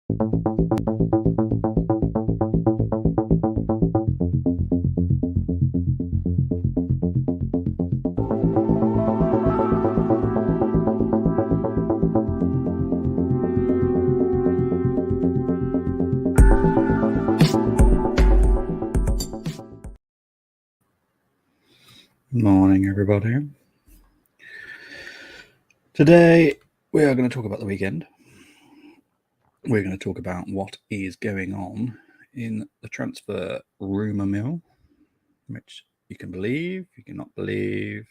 Morning, everybody. Today we are going to talk about the weekend. We're going to talk about what is going on in the transfer rumour mill, which you can believe, you cannot believe.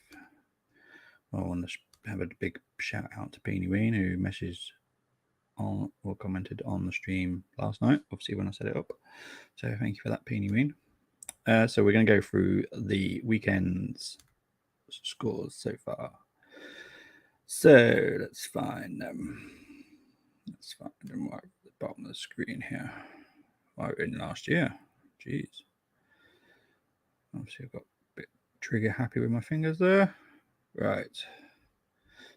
I want to have a big shout out to Beanie Ween, who messaged on or commented on the stream last night, obviously when I set it up. So thank you for that, Beanie Ween. So we're going to go through the weekend's scores so far. So let's find them. Let's find them right at the bottom of the screen here. I were in last year. Jeez. Obviously, I've got a bit trigger happy with my fingers there. Right.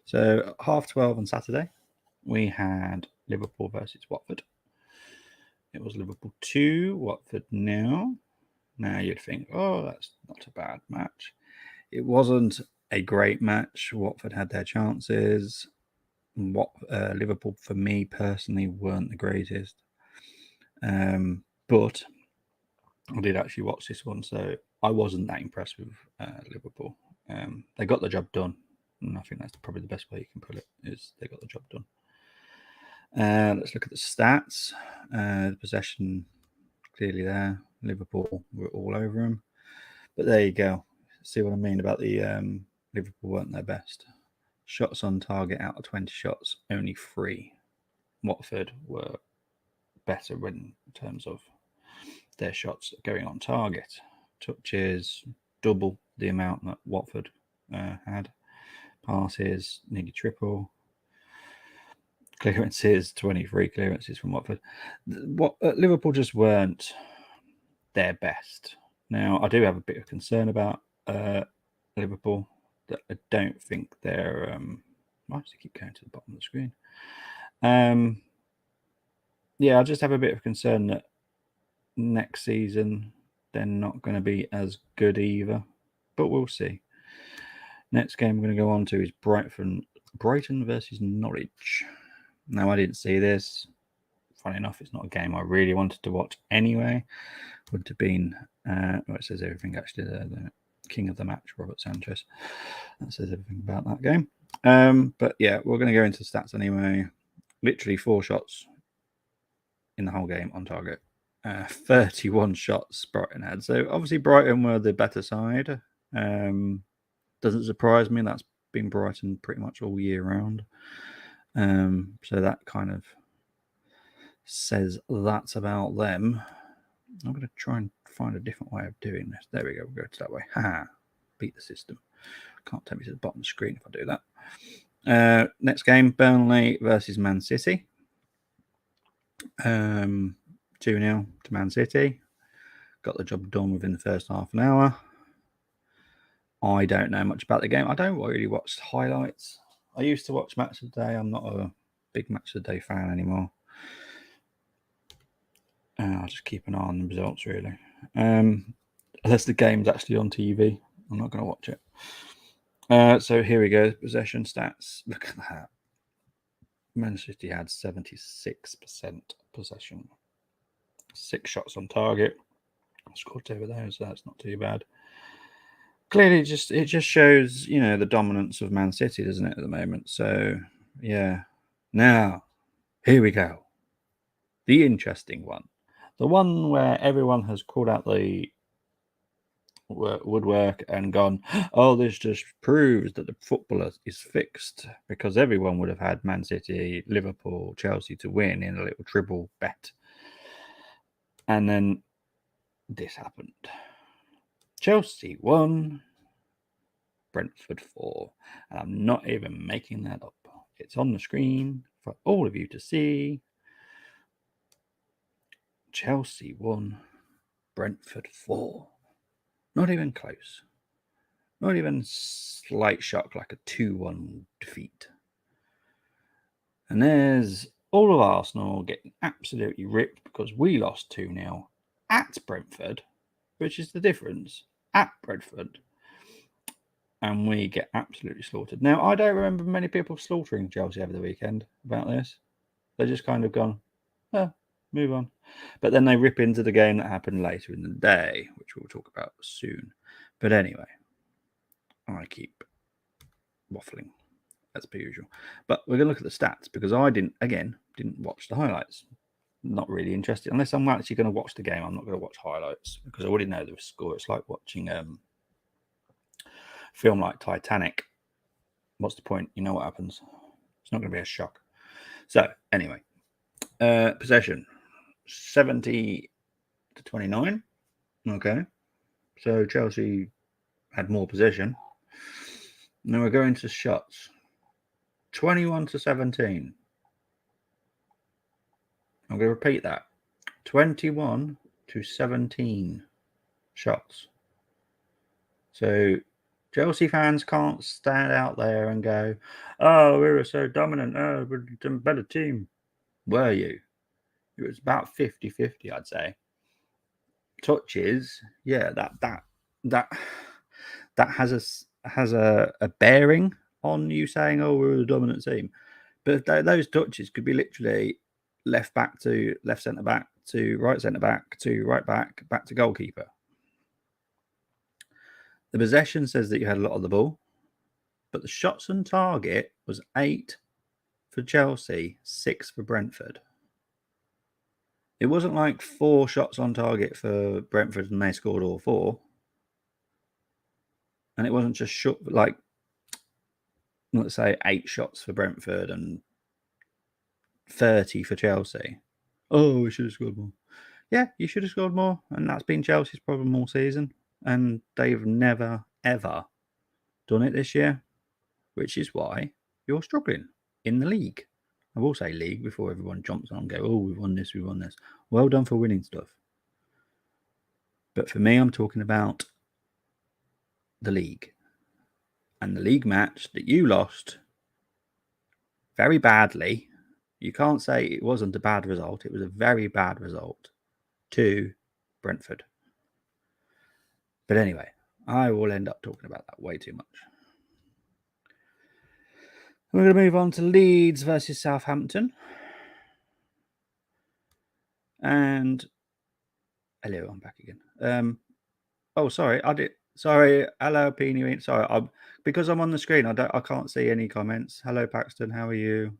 So 12:30 on Saturday, we had Liverpool versus Watford. It was Liverpool 2, Watford 0. Now you'd think, oh, that's not a bad match. It wasn't a great match. Watford had their chances. Liverpool, for me personally, weren't the greatest. But I did actually watch this one, so I wasn't that impressed with Liverpool. They got the job done, and I think that's probably the best way you can put it, is they got the job done. Let's look at the stats. The possession, clearly there. Liverpool were all over them. But there you go. See what I mean about the Liverpool weren't their best. Shots on target out of 20 shots, only 3. Watford were better in terms of their shots going on target. Touches, double the amount that Watford had. Passes, nearly triple. Clearances, 23 clearances from Watford. Liverpool just weren't their best. Now, I do have a bit of concern about Liverpool. That I don't think they're... why does it keep going to the bottom of the screen? Yeah, I just have a bit of concern that next season they're not going to be as good either, but we'll see. Next game we're going to go on to is Brighton versus Norwich. Now, I didn't see this. Funny enough, it's not a game I really wanted to watch anyway. Would have been, it says everything actually there, the king of the match, Robert Sanchez. That says everything about that game. But yeah, we're going to go into the stats anyway. Literally 4 shots in the whole game on target. 31 shots Brighton had. So obviously Brighton were the better side. Doesn't surprise me. That's been Brighton pretty much all year round. So that kind of says that's about them. I'm going to try and find a different way of doing this. There we go. We'll go to that way. Ha! Beat the system. Can't take me to the bottom of the screen if I do that. Next game, Burnley versus Man City. 2-0 to Man City. Got the job done within the first half an hour. I don't know much about the game. I don't really watch highlights. I used to watch Match of the Day. I'm not a big Match of the Day fan anymore. I'll just keep an eye on the results, really. Unless the game's actually on TV, I'm not going to watch it. So here we go. Possession stats. Look at that. Man City had 76% possession. 6 shots on target. I scored 2 of those, so that's not too bad. Clearly, it just shows, the dominance of Man City, doesn't it, at the moment? So, yeah. Now, here we go. The interesting one. The one where everyone has called out the woodwork and gone, oh, this just proves that the footballer is fixed, because everyone would have had Man City, Liverpool, Chelsea to win in a little triple bet. And then this happened. Chelsea won, Brentford 4. And I'm not even making that up. It's on the screen for all of you to see. Chelsea won, Brentford 4. Not even close. Not even slight shock, like a 2-1 defeat. And there's all of Arsenal getting absolutely ripped because we lost 2-0 at Brentford, which is the difference, at Brentford. And we get absolutely slaughtered. Now, I don't remember many people slaughtering Chelsea over the weekend about this. They just kind of gone, move on. But then they rip into the game that happened later in the day, which we'll talk about soon. But anyway, I keep waffling as per usual. But we're going to look at the stats because I didn't watch the highlights. Not really interested. Unless I'm actually going to watch the game, I'm not going to watch highlights because I already know the score. It's like watching film like Titanic. What's the point? You know what happens. It's not going to be a shock. So anyway, possession 70 to 29. Okay, so Chelsea had more possession. Now we're going to shots 21 to 17. I'm going to repeat that 21 to 17 shots. So Chelsea fans can't stand out there and go, oh, we were so dominant. Oh, we're a better team. Were you? It was about 50-50, I'd say. Touches, yeah, that has a bearing on you saying, oh, we're the dominant team. But those touches could be literally left back to left centre back to right centre back to right back to goalkeeper. The possession says that you had a lot of the ball, but the shots on target was 8 for Chelsea, 6 for Brentford. It wasn't like 4 shots on target for Brentford and they scored all 4. And it wasn't just like, let's say 8 shots for Brentford and 30 for Chelsea. Oh, we should have scored more. Yeah, you should have scored more. And that's been Chelsea's problem all season. And they've never, ever done it this year, which is why you're struggling in the league. I will say league before everyone jumps on and go, oh, we've won this, we've won this. Well done for winning stuff. But for me, I'm talking about the league. And the league match that you lost very badly. You can't say it wasn't a bad result. It was a very bad result to Brentford. But anyway, I will end up talking about that way too much. We're going to move on to Leeds versus Southampton. And hello, I'm back again. Oh, sorry, I did. Sorry, hello, Peony. Sorry, because I'm on the screen. I can't see any comments. Hello, Paxton. How are you?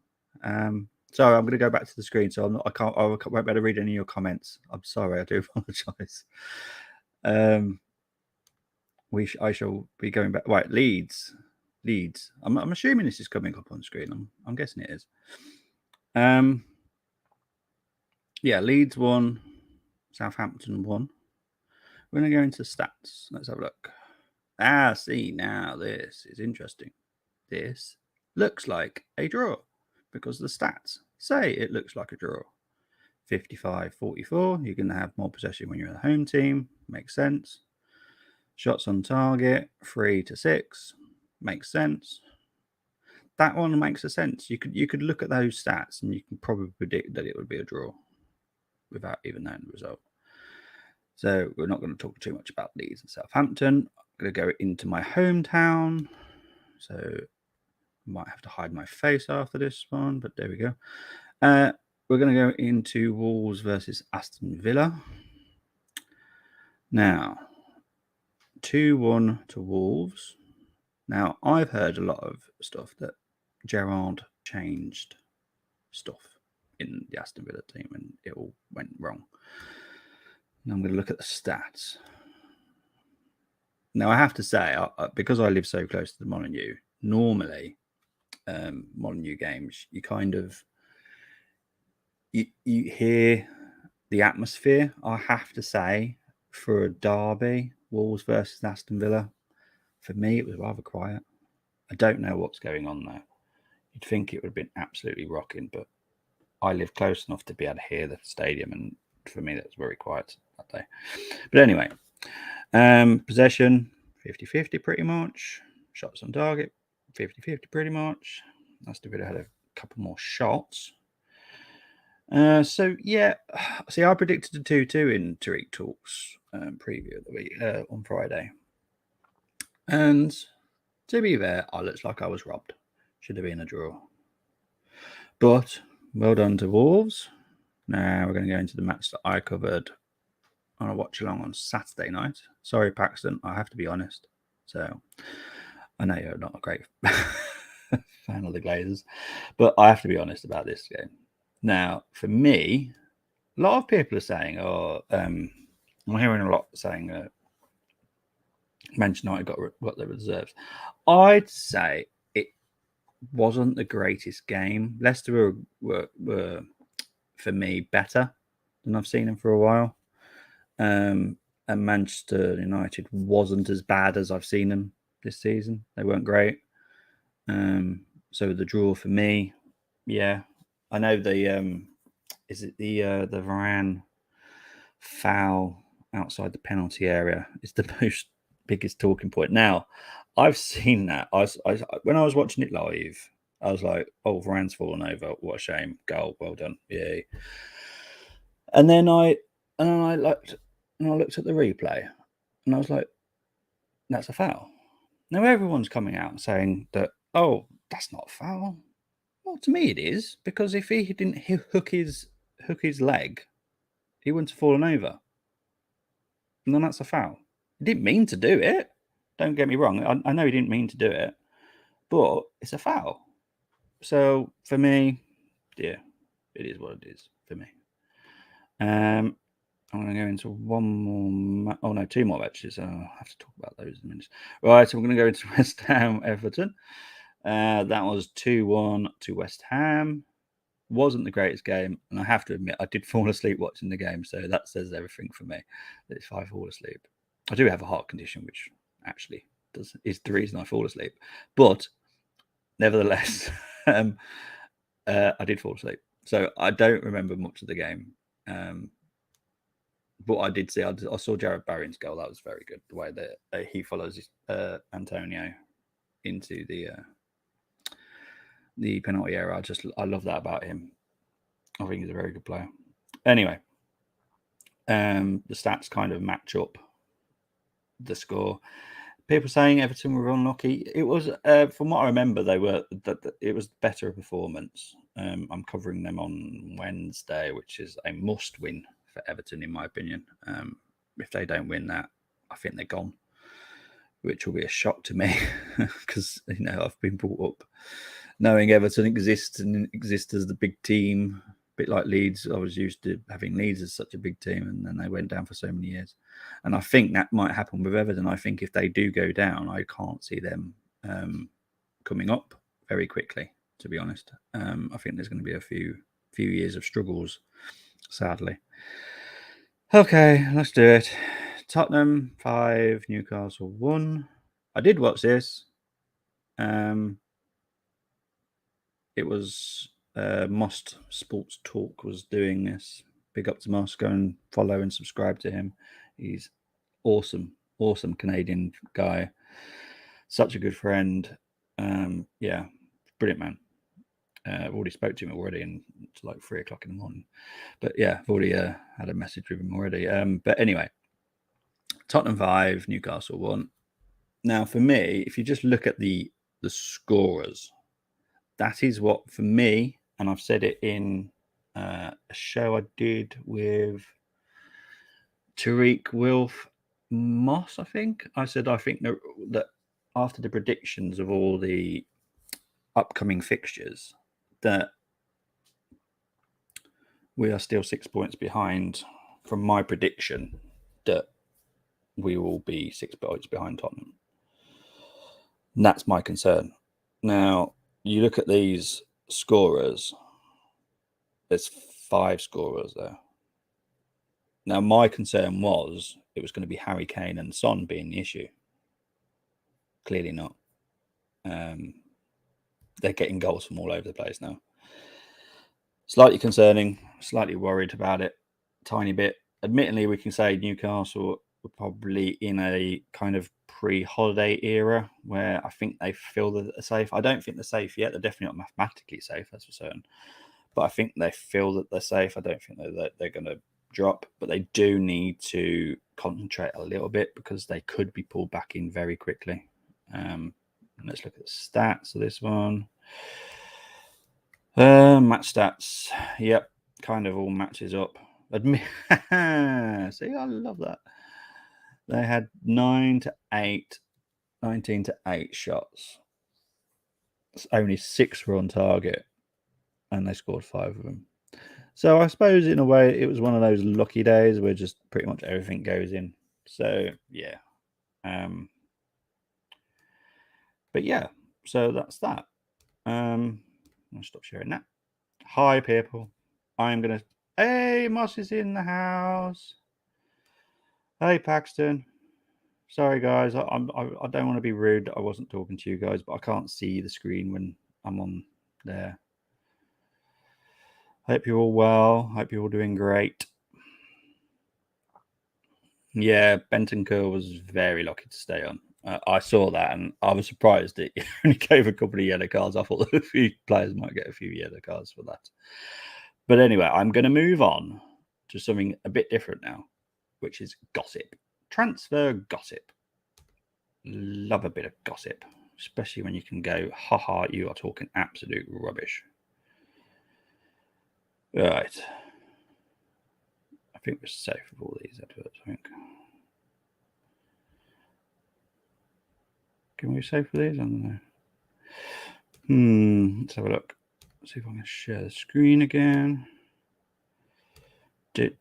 Sorry, I'm going to go back to the screen, so I won't be able to read any of your comments. I'm sorry, I do apologise. I shall be going back. Right, Leeds. I'm assuming this is coming up on screen. I'm guessing it is. Yeah, Leeds won. Southampton won. We're going to go into stats. Let's have a look. See, now this is interesting. This looks like a draw because the stats say it looks like a draw. 55-44. You're going to have more possession when you're in the home team. Makes sense. Shots on target, 3-6. Makes sense. That one makes a sense. You could look at those stats and you can probably predict that it would be a draw without even knowing the result. So we're not going to talk too much about Leeds and Southampton. I'm going to go into my hometown. So I might have to hide my face after this one, but there we go. We're going to go into Wolves versus Aston Villa. Now, 2-1 to Wolves. Now, I've heard a lot of stuff that Gerrard changed stuff in the Aston Villa team and it all went wrong. Now I'm going to look at the stats. Now, I have to say, because I live so close to the Molineux, normally Molineux games, you kind of you hear the atmosphere. I have to say, for a derby, Wolves versus Aston Villa, for me, it was rather quiet. I don't know what's going on there. You'd think it would have been absolutely rocking, but I live close enough to be able to hear the stadium, and for me, that was very quiet that day. But anyway, possession, 50-50 pretty much. Shots on target, 50-50 pretty much. Aston Villa had a couple more shots. So yeah, see, I predicted a 2-2 in Tariq Talks preview of the week on Friday, and to be fair, I looked like I was robbed. Should have been a draw, but well done to Wolves. Now we're going to go into the match that I covered on a watch along on Saturday night. Sorry, Paxton, I have to be honest. So I know you're not a great fan of the Glazers, but I have to be honest about this game. Now, for me, a lot of people are saying, I'm hearing a lot saying Manchester United got what they deserved. I'd say it wasn't the greatest game. Leicester were for me, better than I've seen them for a while. And Manchester United wasn't as bad as I've seen them this season. They weren't great. So the draw for me, yeah. I know the is it the Varane foul outside the penalty area is the most biggest talking point. Now, I've seen that. When I was watching it live, I was like, "Oh, Varane's fallen over. What a shame! Goal, well done, yeah." And then I looked at the replay, and I was like, "That's a foul." Now everyone's coming out saying that, "Oh, that's not a foul." Well, to me it is, because if he didn't hook his leg, he wouldn't have fallen over, and then that's a foul. He didn't mean to do it. Don't get me wrong. I know he didn't mean to do it, but it's a foul. So for me, yeah, it is what it is for me. I'm going to go into one more. Two more matches. I'll have to talk about those in a minute. Right, so we're going to go into West Ham Everton. That was 2-1 to West Ham. Wasn't the greatest game, and I have to admit I did fall asleep watching the game, so that says everything for me. That if I fall asleep, I do have a heart condition, which actually is the reason I fall asleep. But nevertheless, I did fall asleep, so I don't remember much of the game. But I did see, I saw Jared Barron's goal. That was very good. The way that he follows Antonio into the penalty area. I love that about him. I think he's a very good player. Anyway, the stats kind of match up the score. People saying Everton were unlucky. It was, from what I remember, it was better performance. I'm covering them on Wednesday, which is a must-win for Everton, in my opinion. If they don't win that, I think they're gone, which will be a shock to me because I've been brought up knowing Everton exists as the big team, a bit like Leeds. I was used to having Leeds as such a big team, and then they went down for so many years. And I think that might happen with Everton. I think if they do go down, I can't see them coming up very quickly, to be honest. I think there's going to be a few years of struggles, sadly. Okay, let's do it. Tottenham 5, Newcastle 1. I did watch this. It was Most Sports Talk was doing this. Big up to Moss. Go and follow and subscribe to him. He's awesome Canadian guy. Such a good friend. Yeah, brilliant man. I've already spoke to him already, and it's like 3 o'clock in the morning. But yeah, I've already had a message with him already. But anyway, Tottenham 5, Newcastle 1. Now, for me, if you just look at the scorers, that is what, for me, and I've said it in a show I did with Tariq Wilf Moss, I think. I said I think that after the predictions of all the upcoming fixtures, that we are still 6 points behind from my prediction that we will be 6 points behind Tottenham. And that's my concern. Now, you look at these scorers, there's 5 scorers there. Now, my concern was it was going to be Harry Kane and Son being the issue. Clearly not. They're getting goals from all over the place now. Slightly concerning, slightly worried about it, tiny bit. Admittedly, we can say Newcastle were probably in a kind of pre-holiday era where I think they feel that they're safe. I don't think they're safe yet. They're definitely not mathematically safe, that's for certain. but I think they feel that they're safe. I don't think they're going to drop, but they do need to concentrate a little bit because they could be pulled back in very quickly. Let's look at the stats of this one. Match stats. Yep, kind of all matches up. See, I love that. They had 19 to 8 shots. Only 6 were on target, and they scored 5 of them. So I suppose in a way it was one of those lucky days where just pretty much everything goes in. So yeah. But yeah, so that's that. I'll stop sharing that. Hi people. I'm gonna Hey, Moss is in the house. Hey Paxton. Sorry guys, I don't want to be rude. I wasn't talking to you guys, but I can't see the screen when I'm on there. Hope you're all well. Hope you're all doing great. Yeah, Benton Curl was very lucky to stay on. I saw that and I was surprised that he only gave a couple of yellow cards. I thought a few players might get a few yellow cards for that. But anyway, I'm going to move on to something a bit different now, which is gossip. Transfer gossip. Love a bit of gossip, especially when you can go, haha, you are talking absolute rubbish. Right. I think we're safe with all these adverts, I think. Can we save for these? I don't know. Let's have a look. Let's see if I can share the screen again. Which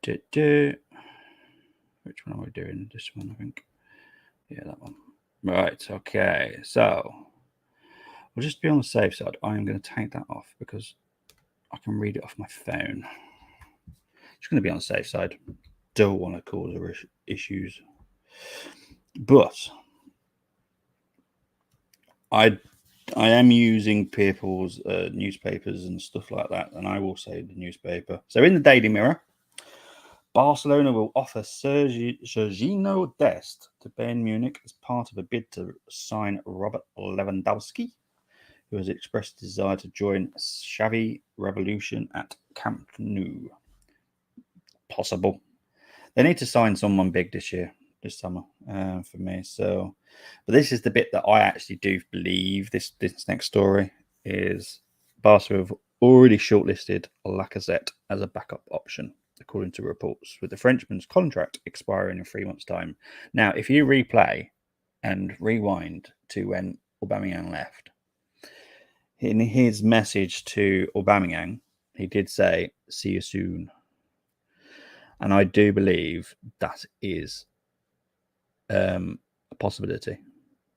one am I doing? This one, I think. Yeah, that one. Right, okay. So we'll just be on the safe side. I'm going to take that off because I can read it off my phone. Just going to be on the safe side. Don't want to cause issues. But I am using people's newspapers and stuff like that, and I will say the newspaper. So in the Daily Mirror, Barcelona will offer Sergio Dest to Bayern Munich as part of a bid to sign Robert Lewandowski, who has expressed desire to join Xavi Revolution at Camp Nou. Possible. They need to sign someone big this summer, for me. So, but this is the bit that I actually do believe. This next story is Barca have already shortlisted Lacazette as a backup option, according to reports, with the Frenchman's contract expiring in 3 months' time. Now, if you replay and rewind to when Aubameyang left, in his message to Aubameyang, he did say, "See you soon." And I do believe that is a possibility.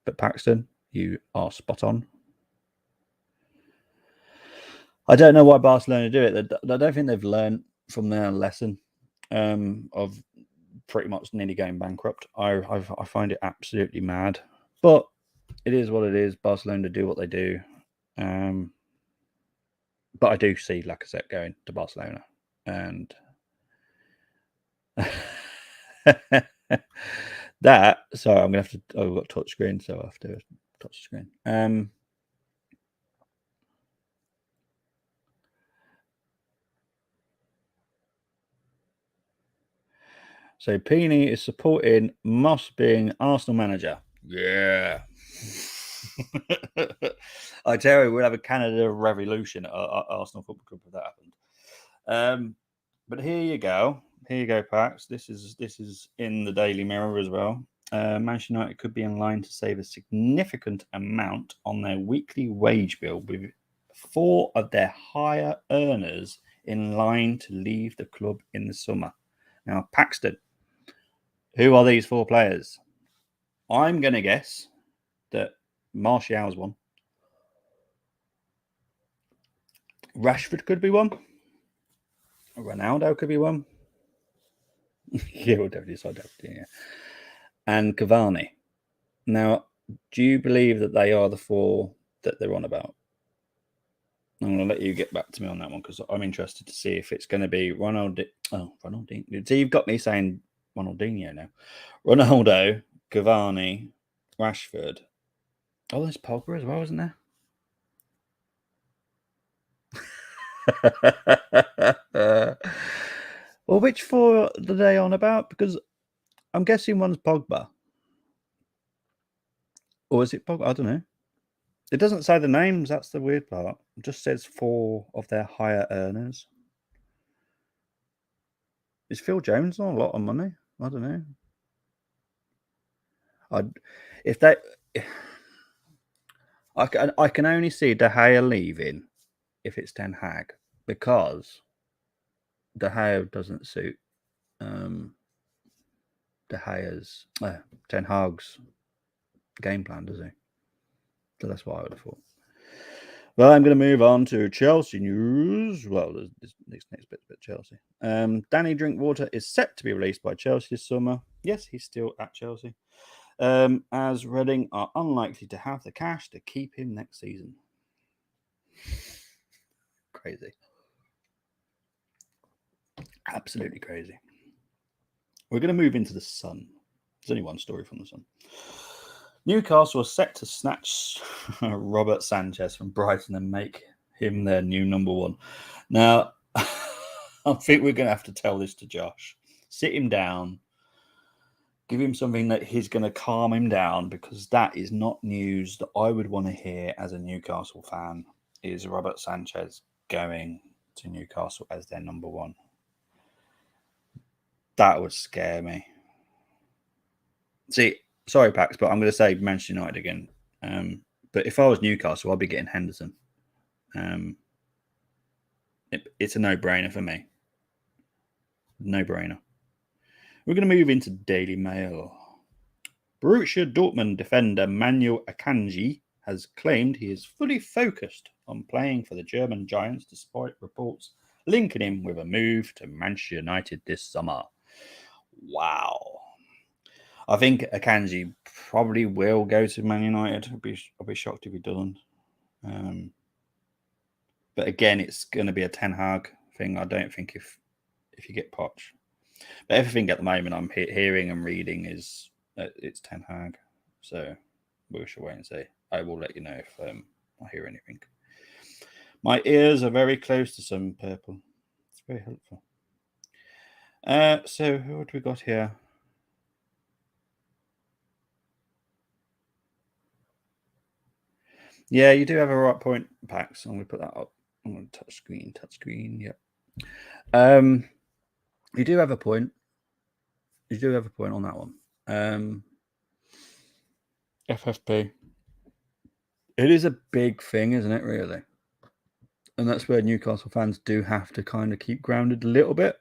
But Paxton, you are spot on. I don't know why Barcelona do it. I don't think they've learned from their lesson of pretty much nearly going bankrupt. I find it absolutely mad. But it is what it is. Barcelona do what they do. But I do see Lacazette going to Barcelona. And that, sorry, I'm going to have to, I've got touch screen, so I have to touch the screen. So Pini is supporting Moss being Arsenal manager. Yeah. I tell you, we'll have a Canada revolution at Arsenal Football Club if that happened. But here you go. Here you go, Pax. This is in the Daily Mirror as well. Manchester United could be in line to save a significant amount on their weekly wage bill, with 4 of their higher earners in line to leave the club in the summer. Now, Paxton, who are these 4 players? I'm going to guess that Martial's one. Rashford could be one. Ronaldo could be one. Yeah, we'll definitely decide that. Yeah. And Cavani. Now, do you believe that they are the 4 that they're on about? I'm going to let you get back to me on that one because I'm interested to see if it's going to be Ronaldinho. So you've got me saying Ronaldinho now. Ronaldo, Cavani, Rashford. Oh, there's Pogba as well, isn't there? Well, which four are they on about? Because I'm guessing one's Pogba. Or is it Pogba? I don't know. It doesn't say the names. That's the weird part. It just says four of their higher earners. Is Phil Jones on a lot of money? I don't know. If they, I can only see De Gea leaving if it's Ten Hag, because De Gea doesn't suit De Gea's Ten Hag's game plan, does he? So that's what I would have thought. Well, I'm going to move on to Chelsea news. Well, this next bit Chelsea. Danny Drinkwater is set to be released by Chelsea this summer. Yes, he's still at Chelsea. As Reading are unlikely to have the cash to keep him next season. Crazy. Absolutely crazy. We're going to move into the Sun. There's only one story from the Sun. Newcastle are set to snatch Robert Sanchez from Brighton and make him their new number one. Now, I think we're going to have to tell this to Josh. Sit him down. Give him something that he's going to calm him down, because that is not news that I would want to hear as a Newcastle fan, is Robert Sanchez going to Newcastle as their number one. That would scare me. See, sorry, Pax, but I'm going to say Manchester United again. But if I was Newcastle, I'd be getting Henderson. It's a no-brainer for me. No-brainer. We're going to move into Daily Mail. Borussia Dortmund defender Manuel Akanji has claimed he is fully focused on playing for the German Giants, despite reports linking him with a move to Manchester United this summer. Wow. I think Akanji probably will go to Man United. I'll be shocked if he doesn't. But again, it's going to be a Ten Hag thing. I don't think if you get Poch. But everything at the moment I'm hearing and reading is it's Ten Hag. So we shall wait and see. I will let you know if I hear anything. My ears are very close to some purple. It's very helpful. So what have we got here? Yeah, you do have a right point, Pax. I'm going to put that up. I'm going to touch screen. Yep. You do have a point. You do have a point on that one. FFP. It is a big thing, isn't it, really? And that's where Newcastle fans do have to kind of keep grounded a little bit.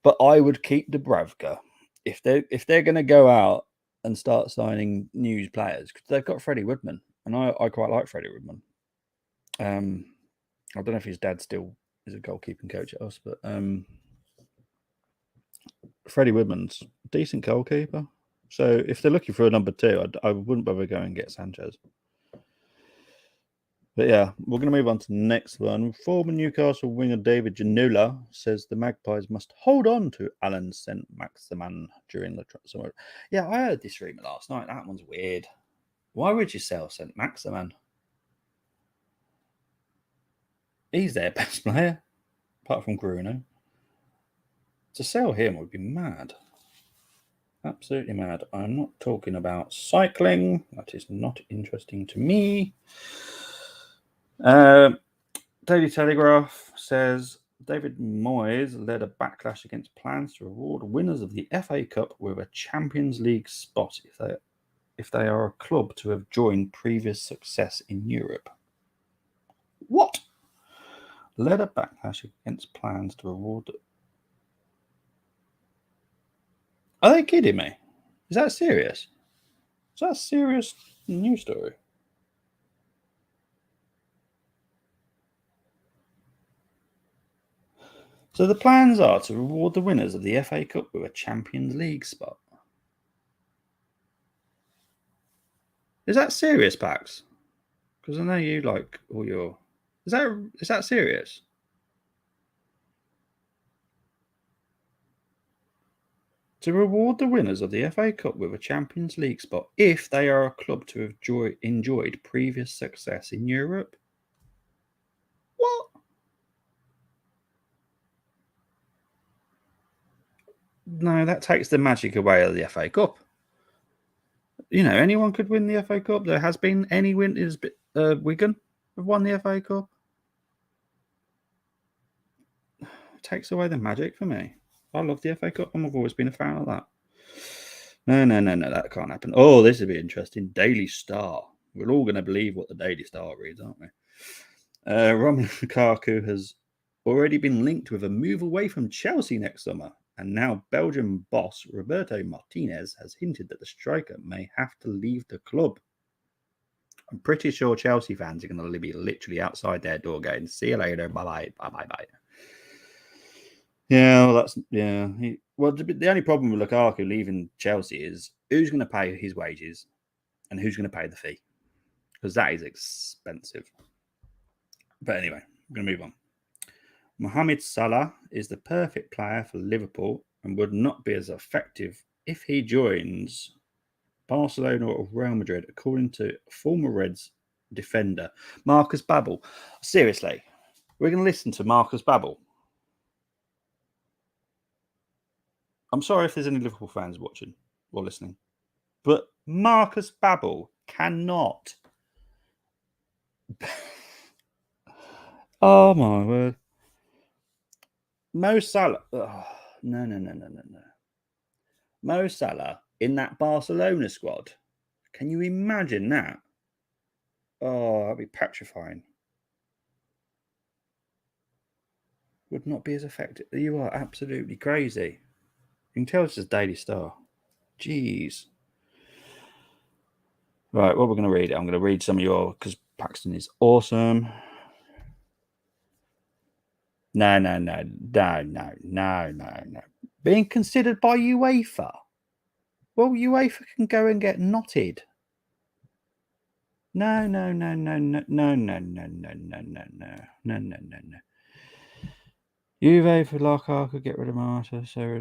But I would keep Dubravka. If they're going to go out and start signing new players, because they've got Freddie Woodman, and I quite like Freddie Woodman. I don't know if his dad still is a goalkeeping coach at us, but Freddie Woodman's a decent goalkeeper. So if they're looking for a number two, I wouldn't bother going and get Sanchez. But yeah, we're going to move on to the next one. Former Newcastle winger David Ginola says the Magpies must hold on to Alan Saint-Maximin during the summer. Yeah, I heard this rumor last night. That one's weird. Why would you sell Saint-Maximin? He's their best player, apart from Bruno. To sell him would be mad. Absolutely mad. I'm not talking about cycling. That is not interesting to me. Daily Telegraph says David Moyes led a backlash against plans to reward winners of the FA Cup with a Champions League spot if they are a club to have joined previous success in Europe. What? Led a backlash against plans to reward. Are they kidding me? Is that serious? Is that a serious news story? So the plans are to reward the winners of the FA Cup with a Champions League spot. Is that serious, Pax? Because I know you like all your. Is that serious? To reward the winners of the FA Cup with a Champions League spot if they are a club to have enjoyed previous success in Europe. What? No, that takes the magic away of the FA Cup. You know, anyone could win the FA Cup. There has been any winners. Wigan have won the FA Cup. It takes away the magic for me. I love the FA Cup, and I've always been a fan of that. No, that can't happen. Oh, this would be interesting. Daily Star. We're all going to believe what the Daily Star reads, aren't we? Romelu Lukaku has already been linked with a move away from Chelsea next summer, and now Belgian boss Roberto Martinez has hinted that the striker may have to leave the club. I'm pretty sure Chelsea fans are going to be literally outside their door going, "See you later, bye bye." Yeah, well, the only problem with Lukaku leaving Chelsea is who's going to pay his wages and who's going to pay the fee, because that is expensive. But anyway, I'm going to move on. Mohamed Salah is the perfect player for Liverpool and would not be as effective if he joins Barcelona or Real Madrid, according to former Reds defender Marcus Babbel. Seriously, we're going to listen to Marcus Babbel. I'm sorry if there's any Liverpool fans watching or listening, but Marcus Babbel cannot. Oh my word. Mo Salah. Oh, no. Mo Salah in that Barcelona squad. Can you imagine that? Oh, that'd be petrifying. Would not be as effective. You are absolutely crazy. You can tell it's just Daily Star. Jeez. Right, what we're going to read. I'm going to read some of your, because Paxton is awesome. No. Being considered by UEFA. Well, UEFA can go and get knotted. No. Juve for Lukaku, get rid of Morata. So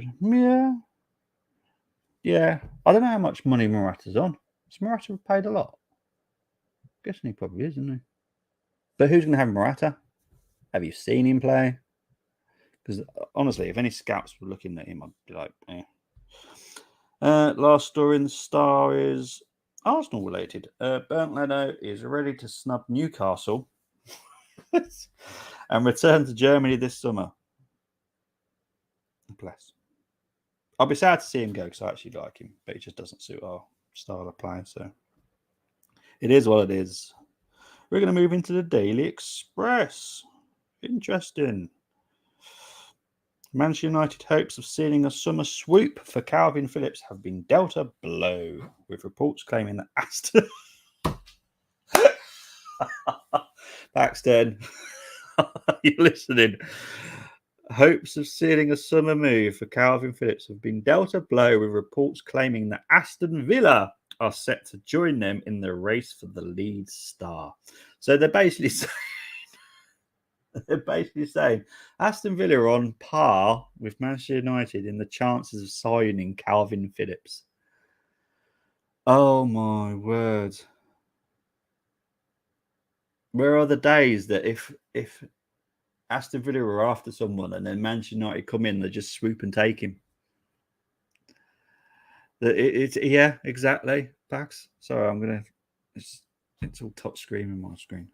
yeah. I don't know how much money Morata's on. Has Morata paid a lot? I'm guessing he probably is, isn't he? But who's going to have Morata? Have you seen him play? Because honestly, if any scouts were looking at him, I'd be like, eh. Last story in the Star is Arsenal related. Bernd Leno is ready to snub Newcastle and return to Germany this summer. Bless. I'll be sad to see him go because I actually like him, but it just doesn't suit our style of play. So it is what it is. We're going to move into the Daily Express. Interesting. Manchester United hopes of sealing a summer swoop for Calvin Phillips have been dealt a blow, with reports claiming that Aston... Paxton, are you listening? Hopes of sealing a summer move for Calvin Phillips have been dealt a blow, with reports claiming that Aston Villa are set to join them in the race for the lead star. So they're basically saying Aston Villa are on par with Manchester United in the chances of signing Calvin Phillips. Oh my word. Where are the days that if Aston Villa were after someone and then Manchester United come in, they just swoop and take him? Yeah, exactly. Pax. Sorry, I'm gonna. It's all touch screen in my screen.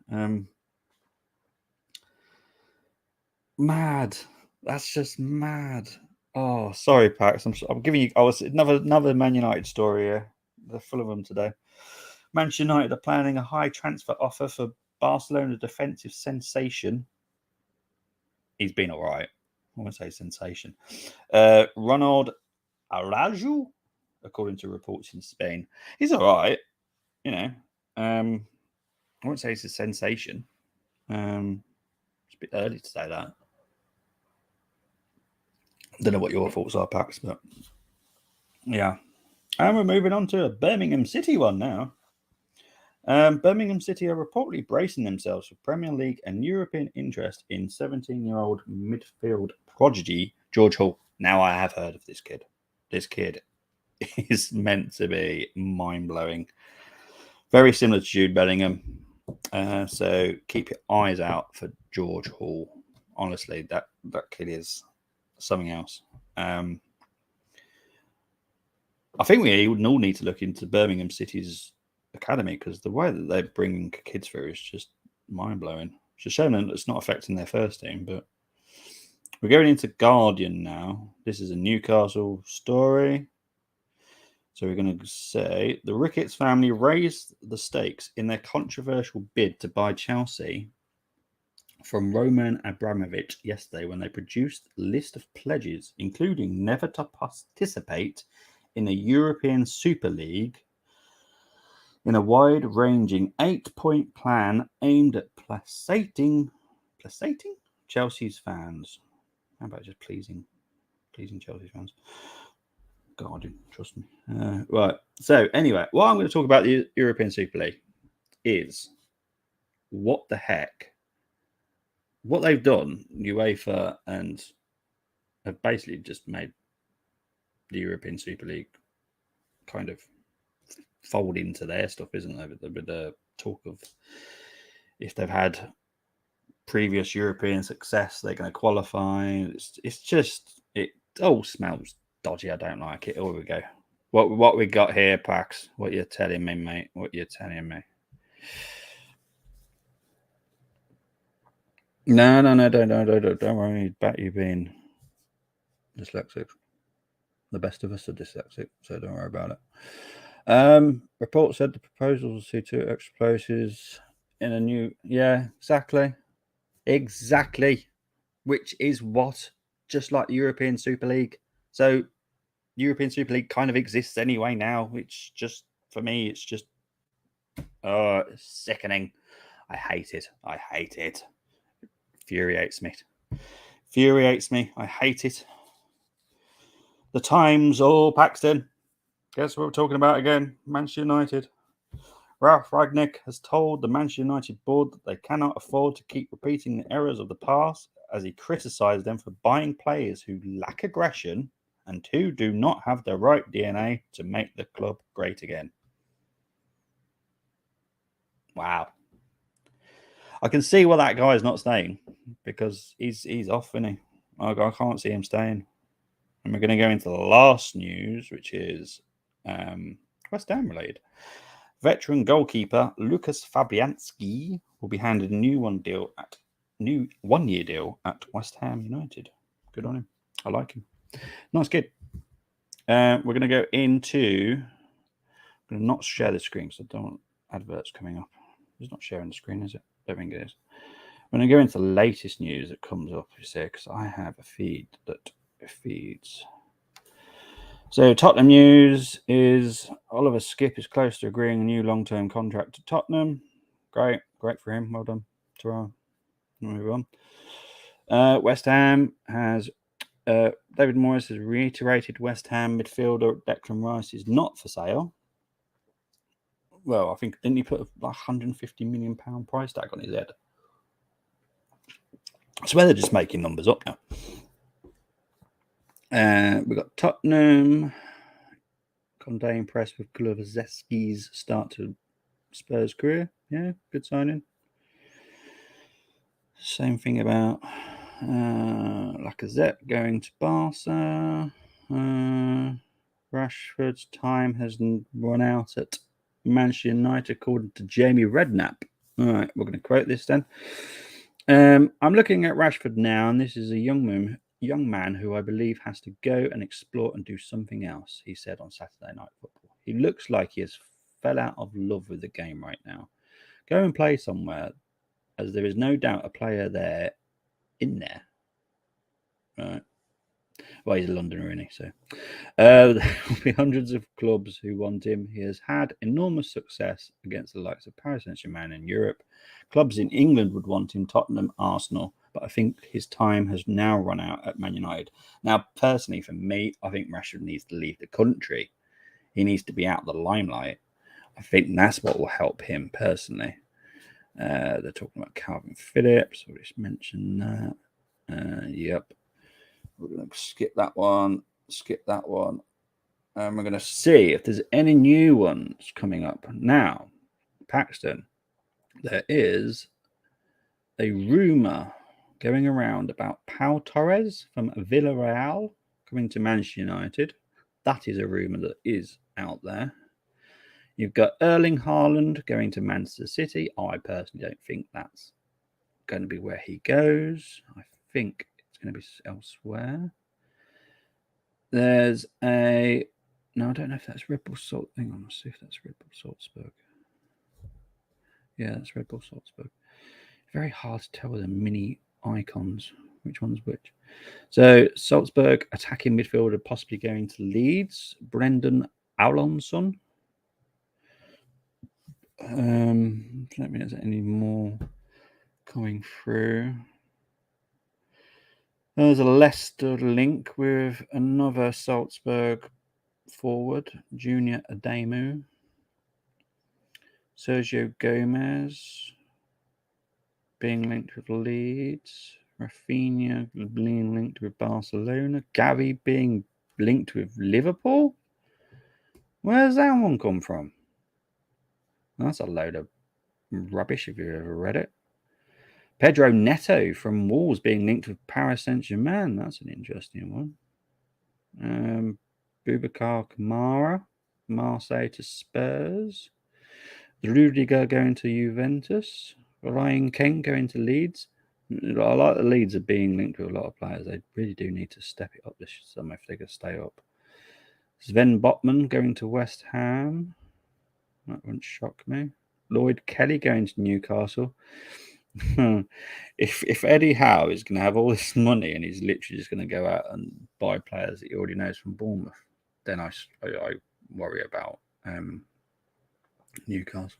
Mad. That's just mad. Oh, sorry, Pax. I'm giving you. Oh, it's another Man United story here. They're full of them today. Manchester United are planning a high transfer offer for Barcelona defensive sensation. He's been all right. I won't say sensation. Ronald Araujo, according to reports in Spain. He's all right. You know, I won't say it's a sensation. It's a bit early to say that. I don't know what your thoughts are, Pax, but yeah. And we're moving on to a Birmingham City one now. Birmingham City are reportedly bracing themselves for Premier League and European interest in 17-year-old midfield prodigy George Hall. Now, I have heard of this kid. This kid is meant to be mind-blowing. Very similar to Jude Bellingham. So keep your eyes out for George Hall. Honestly, that kid is something else. I think we all need to look into Birmingham City's academy, because the way that they're bringing kids through is just mind blowing. It's a shame that it's not affecting their first team, but we're going into Guardian now. This is a Newcastle story. So we're going to say the Ricketts family raised the stakes in their controversial bid to buy Chelsea from Roman Abramovich yesterday when they produced a list of pledges, including never to participate in a European Super League in a wide-ranging 8-point plan aimed at placating Chelsea's fans. How about just pleasing Chelsea's fans? God, trust me. Right. So anyway, what I'm going to talk about the European Super League is what the heck, what they've done, UEFA, and have basically just made the European Super League kind of fold into their stuff, isn't there? With the talk of if they've had previous European success, they're going to qualify. It's just, it all smells dodgy. I don't like it. Here we go. What we got here, Pax? What you're telling me, mate? What you're telling me? No, don't worry about you being dyslexic. The best of us are dyslexic, so don't worry about it. Report said the proposal will see 2 explosives in a new. Yeah, exactly. Which is what, just like the European Super League. So, European Super League kind of exists anyway now. It's just, for me, it's just sickening. I hate it. Infuriates me. I hate it. The Times or Paxton. Guess what we're talking about again? Manchester United. Ralph Ragnick has told the Manchester United board that they cannot afford to keep repeating the errors of the past, as he criticised them for buying players who lack aggression and who do not have the right DNA to make the club great again. Wow. I can see why that guy's not staying, because he's off, isn't he? I can't see him staying. And we're going to go into the last news, which is West Ham related. Veteran goalkeeper Lucas Fabianski will be handed a new one-year deal at West Ham United. Good on him. I like him. Nice kid. We're going to go into. I'm going to not share the screen because I don't want adverts coming up. It's not sharing the screen, is it? I don't think it is. I'm going to go into the latest news that comes up here, because I have a feed that feeds. So Tottenham news is Oliver Skip is close to agreeing a new long-term contract to Tottenham. Great for him. Well done. Ta-ra. Move on. West Ham has David Moyes has reiterated West Ham midfielder Declan Rice is not for sale. Well, I think, didn't he put a £150 million price tag on his head? I swear they're just making numbers up now. We've got Tottenham. Condé impressed with Kulusevski's start to Spurs career. Yeah, good signing. Same thing about Lacazette going to Barca. Rashford's time has run out at Manchester United, according to Jamie Redknapp. All right, we're going to quote this then. I'm looking at Rashford now, and this is a young man who I believe has to go and explore and do something else, he said on Saturday Night Football. He looks like he has fell out of love with the game right now. Go and play somewhere, as there is no doubt a player there in there. Right. Well, he's a Londoner, isn't he? So there will be hundreds of clubs who want him. He has had enormous success against the likes of Paris Saint-Germain in Europe. Clubs in England would want him, Tottenham, Arsenal, but I think his time has now run out at Man United. Now, personally, for me, I think Rashford needs to leave the country. He needs to be out of the limelight. I think that's what will help him personally. They're talking about Calvin Phillips. I just mentioned that. Yep. We're going to skip that one. And we're going to see if there's any new ones coming up. Now, Paxton, there is a rumour going around about Pau Torres from Villarreal coming to Manchester United. that is a rumour that is out there. You've got Erling Haaland going to Manchester City. I personally don't think that's going to be where he goes. I think it's going to be elsewhere. There's a... No, I don't know if that's Red Bull Salt. Hang on, let's see if that's Red Bull Salzburg. Yeah, that's Red Bull Salzburg. Very hard to tell with the mini icons which one's which. So Salzburg attacking midfielder possibly going to Leeds. Brendan Alonson. Let me know if there's any more coming through. There's a Leicester link with another Salzburg forward, Junior Ademu. Sergio Gomez being linked with Leeds. Rafinha being linked with Barcelona. Gavi being linked with Liverpool. Where's that one come from? That's a load of rubbish if you've ever read it. Pedro Neto from Wolves being linked with Paris Saint-Germain. That's an interesting one. Boubacar Kamara, Marseille to Spurs. Rudiger going to Juventus. Ryan Kent going to Leeds. I like the Leeds are being linked with a lot of players. They really do need to step it up this summer if they're going to stay up. Sven Botman going to West Ham. That wouldn't shock me. Lloyd Kelly going to Newcastle. If Eddie Howe is going to have all this money and he's literally just going to go out and buy players that he already knows from Bournemouth, then I worry about Newcastle.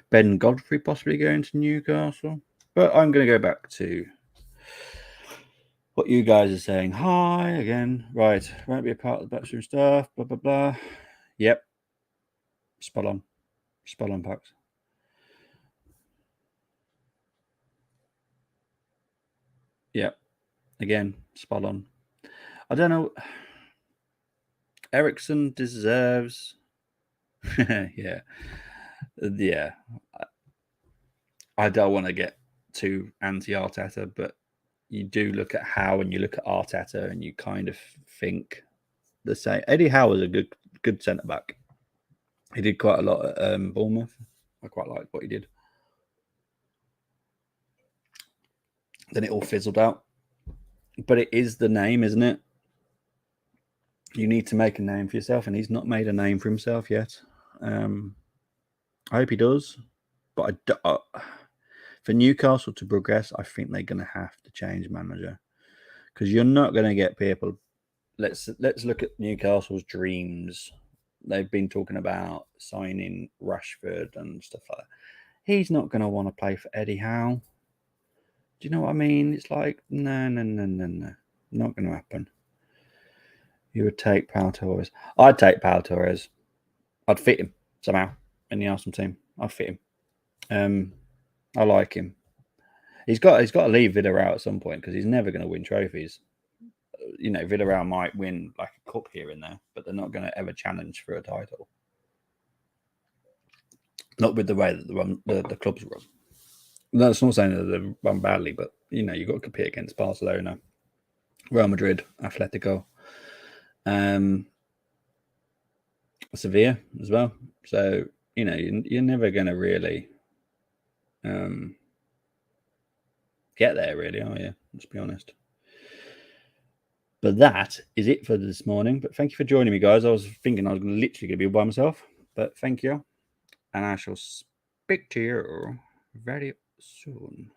Ben Godfrey possibly going to Newcastle. But I'm going to go back to what you guys are saying. Hi again. Right. Won't be a part of the backroom stuff. Blah, blah, blah. Yep. Spot on. Spot on, Pax. Yep. Again, spot on. I don't know. Ericsson deserves... yeah. Yeah. I don't want to get too anti-Arteta, but you do look at Howe and you look at Arteta and you kind of think the same. Eddie Howe was a good centre-back. He did quite a lot at Bournemouth. I quite liked what he did. Then it all fizzled out. But it is the name, isn't it? You need to make a name for yourself, and he's not made a name for himself yet. I hope he does. But for Newcastle to progress, I think they're going to have to change manager. Because you're not going to get people... Let's look at Newcastle's dreams. They've been talking about signing Rashford and stuff like that. He's not going to want to play for Eddie Howe. Do you know what I mean? It's like, no. Not going to happen. You would take Pau Torres. I'd take Pau Torres. I'd fit him somehow in the Arsenal team. I'd fit him. I like him. He's got to leave Villarreal at some point because he's never going to win trophies. You know, Villarreal might win like a cup here and there, but they're not going to ever challenge for a title. Not with the way that the clubs run. That's not saying that they run badly, but you know, you've got to compete against Barcelona, Real Madrid, Atletico, Sevilla as well. So, you know, you're never going to really get there, really, are you? Let's be honest. But that is it for this morning. But thank you for joining me, guys. I was thinking I was literally going to be by myself, but thank you. And I shall speak to you very soon.